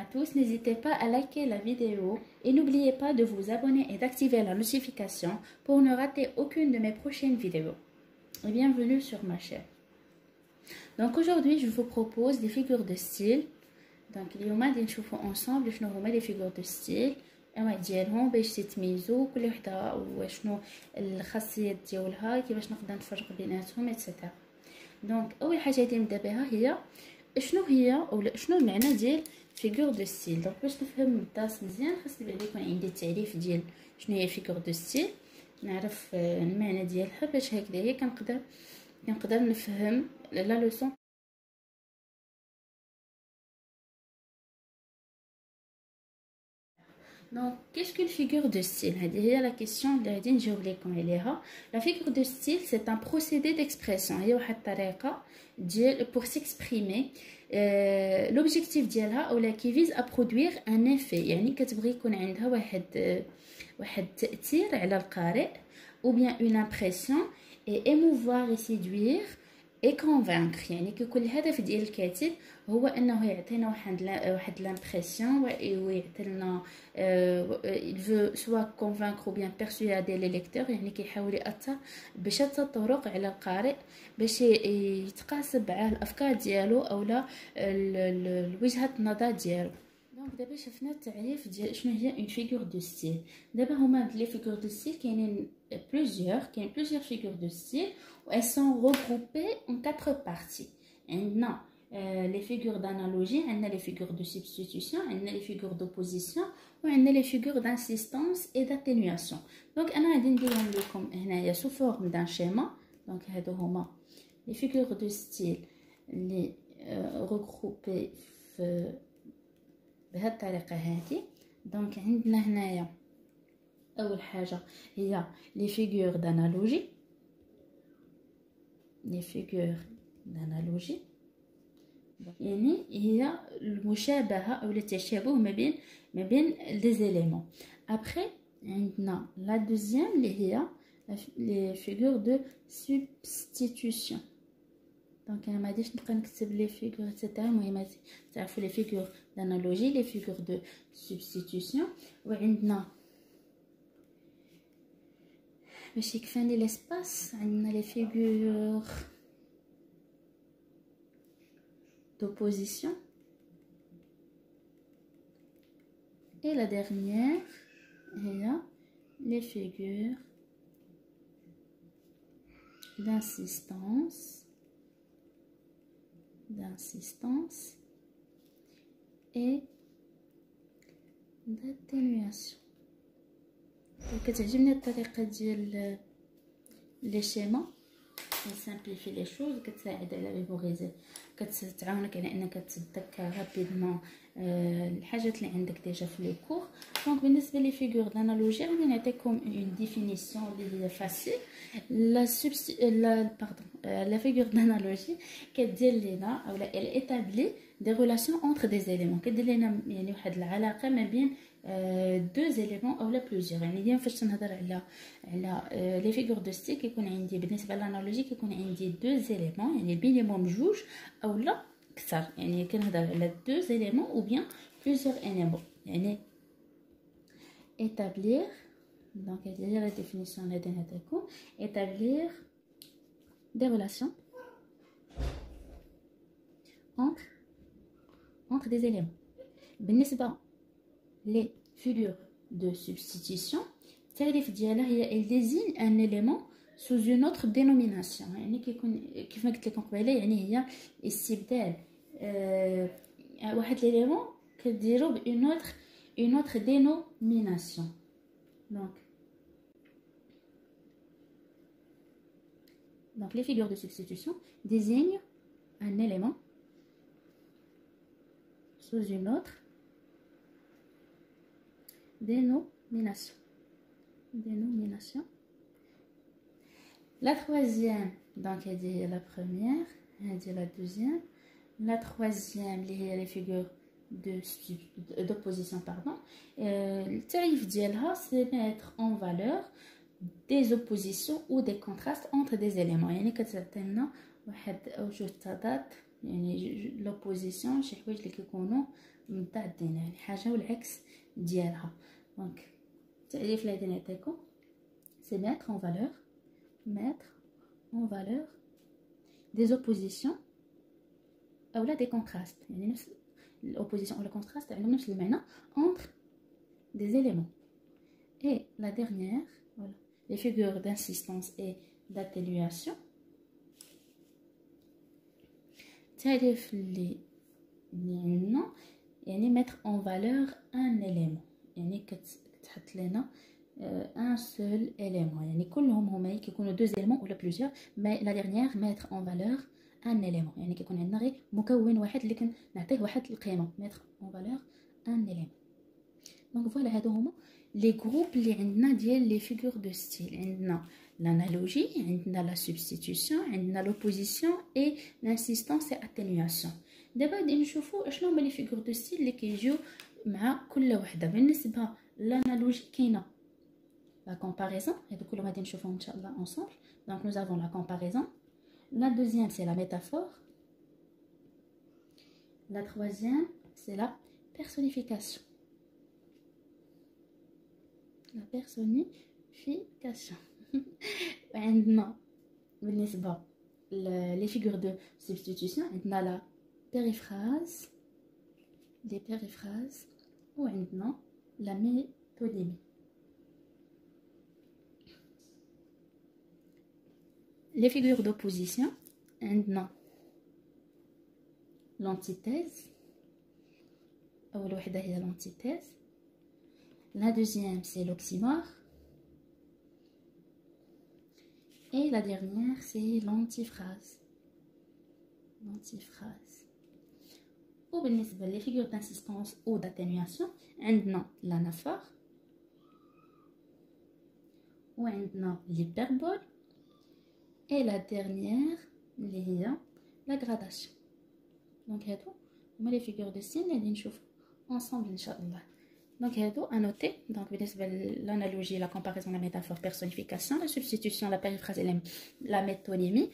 à tous, n'hésitez pas à liker la vidéo et n'oubliez pas de vous abonner et d'activer la notification pour ne rater aucune de mes prochaines vidéos. Et bienvenue sur ma chaîne. Donc aujourd'hui, je vous propose des figures de style. Donc اليوم غادي نشوفوا ensemble شنو هما les figures de style ديالهم باش تتميزوا كل وحده وشنو الخاصيات ديالها كيفاش نقدر نفرق بيناتهم ايتترا. دونك اول حاجه غادي نبدا بها هي شنو هي ولا شنو المعنى ديال فيغور دو ستيل. دونك باش نفهم الدرس مزيان خاصني بعدا يكون عندي التعريف ديال شنو هي فيغور دو ستيل، نعرف المعنى ديالها باش هكذايا كنقدر نفهم لا لوسون. Donc, qu'est-ce qu'une figure de style? C'est la question que je voulais qu'on ait. La figure de style, c'est un procédé d'expression. Pour s'exprimer, l'objectif d'elle qui vise à produire un effet. يعني كتبغي يكون عندها واحد تأثير على القارئ ou bien une impression et émouvoir et séduire et convaincre. يعني كيكون الهدف ديال الكاتب هو انه يعطينا واحد l'impression ويعطينا il veut soit convaincre ou bien persuader les lecteurs. يعني كيحاول يأثر بشتى الطرق على القارئ باش يتقاسم على الافكار ديالو اولا وجهة النظر ديالو. دونك دابا شفنا التعريف ديال شنو هي اون فيغور دو ستيل. دابا هما هاد لي فيغور دو ستيل كاين plusieurs figures de style où elles sont regroupées en 4 parties. عندنا les figures d'analogie, عندنا les figures de substitution, عندنا les figures d'opposition وعندنا les figures d'insistance et d'atténuation. Donc انا غادي نديرهم لكم هنايا sous forme d'un schéma. donc هادو هما les figures de style اللي regroupées في بهذه الطريقه هذه. دونك عندنا هنايا اول حاجه هي لي فيغور دانالوجي. يعني هي المشابهه او التشابه ما بين لي زيليمون. ابري عندنا لا دوزيام اللي هي لي فيغور دو سبستيتيوشن. دونك انا ما غاديش نبقى نكتب لي فيغور ايتترا. المهم تعرفوا لي فيغور دانالوجي لي فيغور دو سبستيتيوشن. وعندنا باش يكفاني لاسباس عندنا لي فيغور d'opposition et la dernière هي les figures d'insistance et d'atténuation. كتعجبني الطريقه ديال لي شيما كتسامبليفي لي شوز كتساعد على ميموريزي كتعاونك على انك تتذكر رابيدمون الحاجات اللي عندك ديجا في لو كور. دونك بالنسبه لي فيغور دانالوجي غادي نعطيكم اون ديفينيسيون اللي هي فاسيل. لا فيغور دانالوجي كدير لينا اولا ال ايتابلي دي ريلاسيون اونتر دي زيليمون. كدير لينا يعني واحد العلاقه ما بين دو زيليمون اولا بلوزيور. يعني ديما فاش تنهضر على لي فيغور دو ستيل كيكون عندي بالنسبه للانالوجي كيكون عندي دو زيليمون يعني مينيموم جوج اولا كثر. يعني كنهضر على دو زيليمون او بيان بلوزيور انيمون. يعني établir. donc هذه هي لا ديفينيسيون اللي غادي نعطيكم. établir des relations entre des éléments. بالنسبه les figures de substitution التعريف ديالها هي elle désigne un élément sous une autre dénomination. يعني كيكون كيف ما قلت لكم قبيله يعني هي استبدال واحد ليليمون كديرو بune autre dénomination. donc les figures de substitution désignent un élément sous une autre dénomination. La troisième, donc elle dit la première, elle dit la deuxième, la troisième les figures d'opposition, pardon. Le tarif ديالها c'est mettre en valeur des oppositions ou des contrastes entre des éléments. يعني كتعطينا واحد اوجه تضاد يعني l'opposition شي حوايج اللي كيكونوا متعدين، يعني حاجه والعكس ديالها. دونك التعريف اللي غادي نعطيكم سي mettre en valeur des oppositions اولا des contrastes، يعني نفس l'opposition ou le contraste عندهم نفس المعنى entre des éléments. Et la dernière, voilà, les figures d'insistance et d'atténuation. تعرف اللي عندنا يعني mettre en valeur un élément، يعني كتحط لنا un seul élément، يعني كلهم هما كيكونوا deux éléments ولا plusieurs، mais la dernière mettre en valeur un élément، يعني كيكون عندنا غير مكون واحد اللي كنعطيه واحد القيمه mettre en valeur un élément. دونك فوالا هادو هما لي جروب اللي عندنا ديال لي فيغور دو ستيل. عندنا l'analogie، عندنا la substitution، عندنا l'opposition et l'insistance et atténuation. دابا غادي نشوفوا اشنو هما لي فيغور دو ستيل اللي كيجيو مع كل وحده. بالنسبه للانالوجي كاينه la comparaison، هادو كلهم غادي نشوفوهم ان شاء الله ensemble. Donc nous avons la comparaison. La deuxième c'est la métaphore. La troisième c'est la personnification. La personnification. عندنا بالنسبة les figures de substitution عندنا la périphrase، les périphrases، وعندنا la métonymie. Les figures d'opposition عندنا l'antithèse، أول وحدة هي l'antithèse. La deuxième c'est l'oxymore. Et la dernière c'est l'antiphrase. L'antiphrase. وبالنسبة les figures d'insistance ou d'atténuation عندنا l'anaphore وعندنا l'hyperbole et la dernière اللي هي la gradation. Donc هادو هما les figures de signes اللي غادي نشوفو ensemble ان شاء الله. Donc هادو à noter. Donc بالنسبة l'analogie, la comparaison, la métaphore, personnification, la substitution, la périphrase et la métonymie.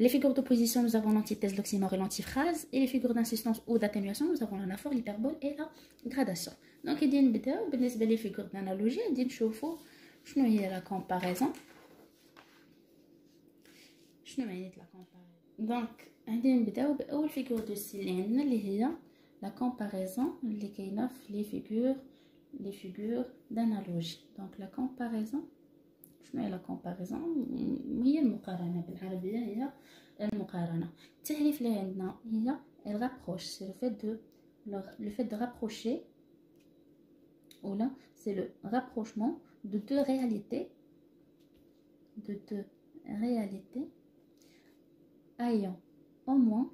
Les figures d'opposition, nous avons l'antithèse, l'oxymore et l'antiphrase. Et les figures d'insistance ou d'atténuation, nous avons l'anaphore, l'hyperbole et la gradation. Donc غادي نبداو بالنسبة les figures d'analogie غادي نشوفو شنو هي la comparaison. شنو معنات la comparaison. Donc غادي نبداو بأول figure de style اللي عندنا اللي هي la comparaison اللي كاينة في les figures d'analogie. Donc la comparaison، شنو هي la comparaison؟ هي المقارنة، بالعربية هي المقارنة. التعريف اللي عندنا هي elle rapproche، c'est le fait de rapprocher، ou là c'est le rapprochement de deux réalités ayant au moins،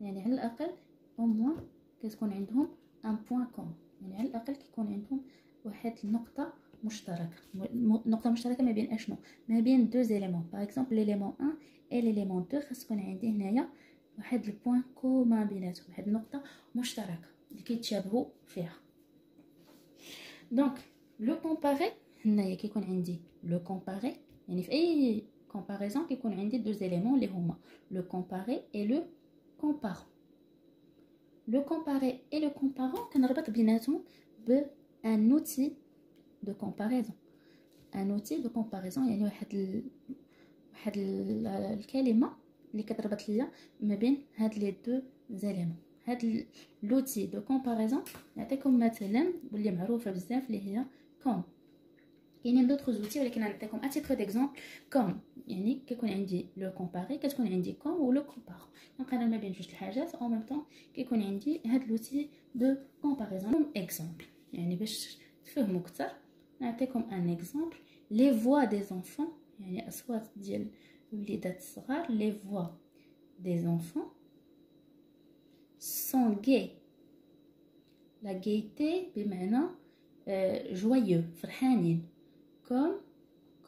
يعني على الأقل au moins كتكون عندهم un point commun، يعني على الأقل كيكون عندهم واحد النقطة مشتركة. نقطة مشتركة ما بين أشنو؟ ما بين deux éléments. Par exemple l'élément 1 et l'élément 2 خاص تكون عندي هنايا واحد البوان كومان بيناتهم، واحد النقطة مشتركة اللي كيتشابهوا فيها. دونك لو كومباري هنايا كيكون عندي لو كومباري، يعني في أي comparaison كيكون عندي deux éléments اللي هما le comparé et le comparant. Le comparé et le comparant كنربط بيناتهم بان outil de comparaison. un outil de comparaison يعني واحد الكلمة اللي كتربط ليا ما بين هاد لي دو زيليمون. هاد لوتي دو كومباريزون نعطيكم مثلا واللي معروفه بزاف اللي هي كوم. كاينين دوطخ زوتي ولكن نعطيكم ا تيتر ديكزامبل. كوم يعني كيكون عندي لو كومباري، كتكون عندي كوم ولو كومبارون، نقارن ما بين جوج الحاجات او ميم طون كيكون عندي هاد لوتي دو كومباريزون. اكزامبل يعني باش تفهموا اكثر نعطيكم ان اكزامبل. لي فوا دي زونفون، يعني اصوات ديال الوليدات الصغار. لي فوا دي زونفون sont gais. La gaieté بمعنى joyeux، فرحانين.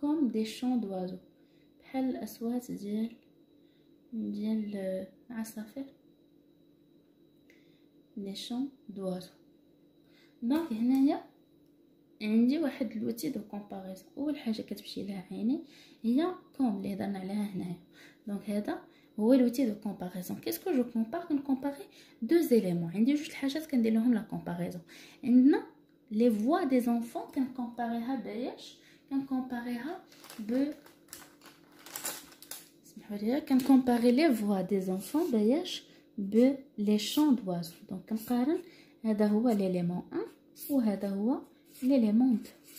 comme des chants d'oiseaux، بحال الأصوات ديال العصافير. les chants d'oiseaux. دونك هنايا عندي واحد لوتي دو كومباريزون. اول حاجه كتمشي لها عيني هي كوم اللي هضرنا عليها هنايا. دونك هذا هو l'outil de comparaison. Qu'est-ce que je compare? Comparer deux éléments. عندي جوج الحاجات كندير لهم la comparaison. عندنا les voix des enfants كنكومباريها باياش؟ كنكومباريها ب اسمحوا لي كنكومباري les voix des enfants باياش؟ ب les chants d'oiseaux. Donc كنقارن هذا هو l'élément 1 وهذا هو l'élément 2.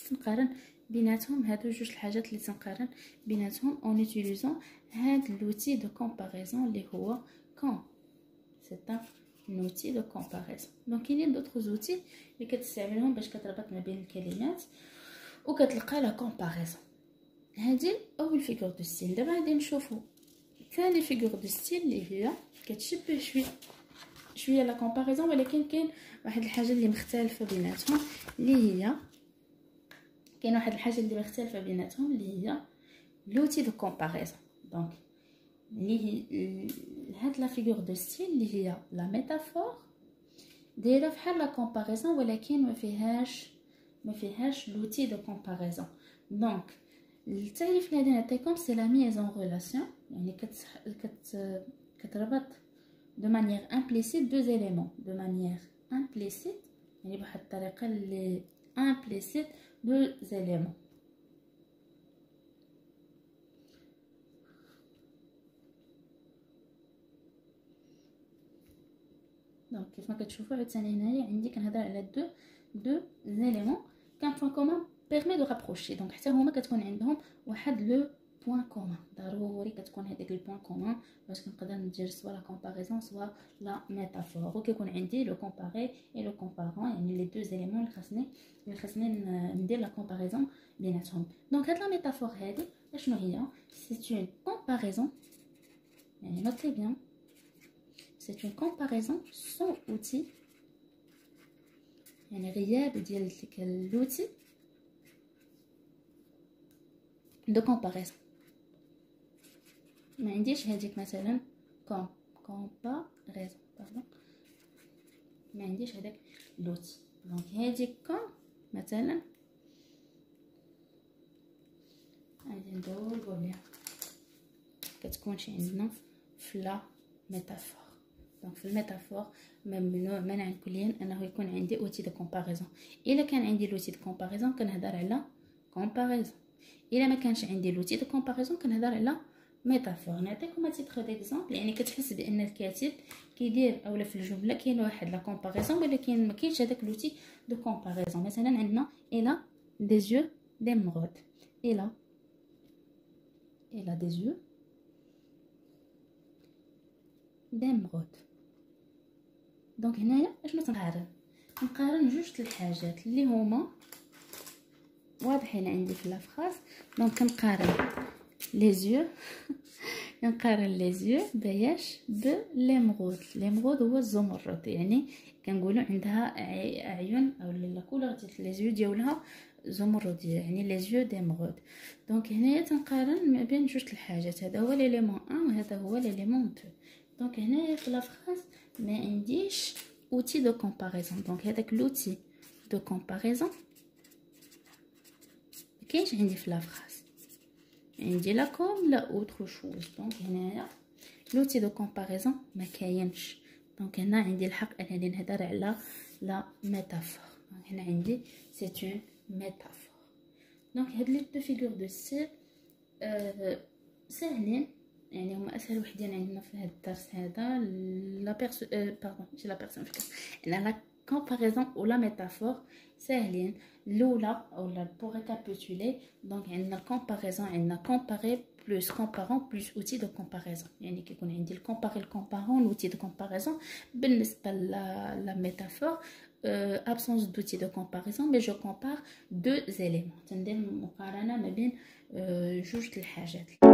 كنقارن بيناتهم هادو جوج الحاجات اللي تنقارن بيناتهم en utilisant هاد l'outil de comparaison اللي هو quand. C'est un outil de comparaison. Donc كاينين d'autres outils اللي كتستعملهم باش كتربط ما بين الكلمات وكتلقى لا comparaison. هادي اول فيغور دو ستيل. دابا غادي نشوفوا ثاني فيغور دو ستيل اللي هي كتشبه شويه لا comparaison، ولكن كاين واحد الحاجه اللي مختلفه بيناتهم اللي هي l'outil de comparaison. Donc هاد لا فيغور دو ستيل اللي هي لا ميتافور دايره بحال لا comparaison ولكن ما فيهاش l'outil de comparaison. Donc التعريف اللي غادي نعطيكم سي لا ميز ان ريلاسيون، يعني كتربط de manière implicite deux éléments de manière implicite، يعني بواحد الطريقه اللي implicite deux éléments. دونك كيف ما كتشوفوا عاوتاني هنايا عندي كنهضر على دو éléments كان بوين كومون بيرمي دو رابروشي. دونك حتى هما كتكون عندهم واحد لو بوين كومون، ضروري كتكون هذيك البوين كومون باش كنقدر ندير سوا لا كومباريزون سوا لا ميتافور، وكيكون عندي لو كومباري اي لو كومبارون، يعني لي دو éléments اللي خاصني ندير لا كومباريزون بيناتهم. دونك هاد لا ميتافور هادي شنو هي؟ سي اون كومباريزون، يعني نوتي بيان c'est une comparaison sans outil، يعني غياب ديال ديك l'outil de comparaison. ما عنديش هذيك مثلا comparaison باردون، ما عنديش هذاك l'outil. دونك هذيك مثلا غادي ندورو بها كتكون شي عندنا في لا ميتافور. دونك في الميتافور ممنوع منعا كليا انه يكون عندي اوتي دو كومباريزون. الا كان عندي لوتي دو كومباريزون كنهضر على كومباريزون، الا ما كانش عندي لوتي دو كومباريزون كنهضر على ميتافور. نعطيكم تيتر ديكزامبل، يعني كتحس بان الكاتب كيدير اولا في الجمله كاين واحد لا كومباريزون ولكن ما كاينش هذاك لوتي دو كومباريزون. مثلا عندنا الا دي يو ديمغود، الا دي يو ديمغود. دونك هنايا اشنو نقارن جوج الحاجات اللي هما واضحين عندي في لافراز. دونك كنقارن لي زيو كنقارن لي زيو باياش ب ليمغود. ليمغود هو الزمرد، يعني كنقولوا عندها عيون او لا كولور ديال لي زيو ديالها زمرديه، يعني لي زيو ديمغود. دونك هنايا تنقارن ما بين جوج الحاجات، هذا هو ليليمون 1 وهذا هو ليليمون 2. دونك هنايا في لافراز ما عنديش outil de comparaison. Donc هذاك l'outil de comparaison مكاينش عندي في لافراز، عندي لا كوم لا اوتر شوز. دونك هنايا l'outil de comparaison ما كاينش. دونك هنا عندي الحق انني نهضر على لا ميتافور. دونك هنا عندي سي اون ميتافور. دونك هاد لي دو فيغور دو ستيل ساهلين، يعني هما اسهل وحدين عندنا في هذا الدرس هذا. لا بيرسون باردون ماشي لا بيرسون عندنا لا كومباريزون ولا ميتافور ساهلين. الاولى اولا بور ريكابيتولي، دونك عندنا الكومباريزون، عندنا كومباري بلس كومبارون بلس اوتي دو كومباريزون، يعني كيكون عندي الكومباري الكومبارون لوتي دو كومباريزون. بالنسبه لا ميتافور absence d'outil de comparaison mais je compare deux éléments، تندير مقارنه ما بين جوج الحاجات.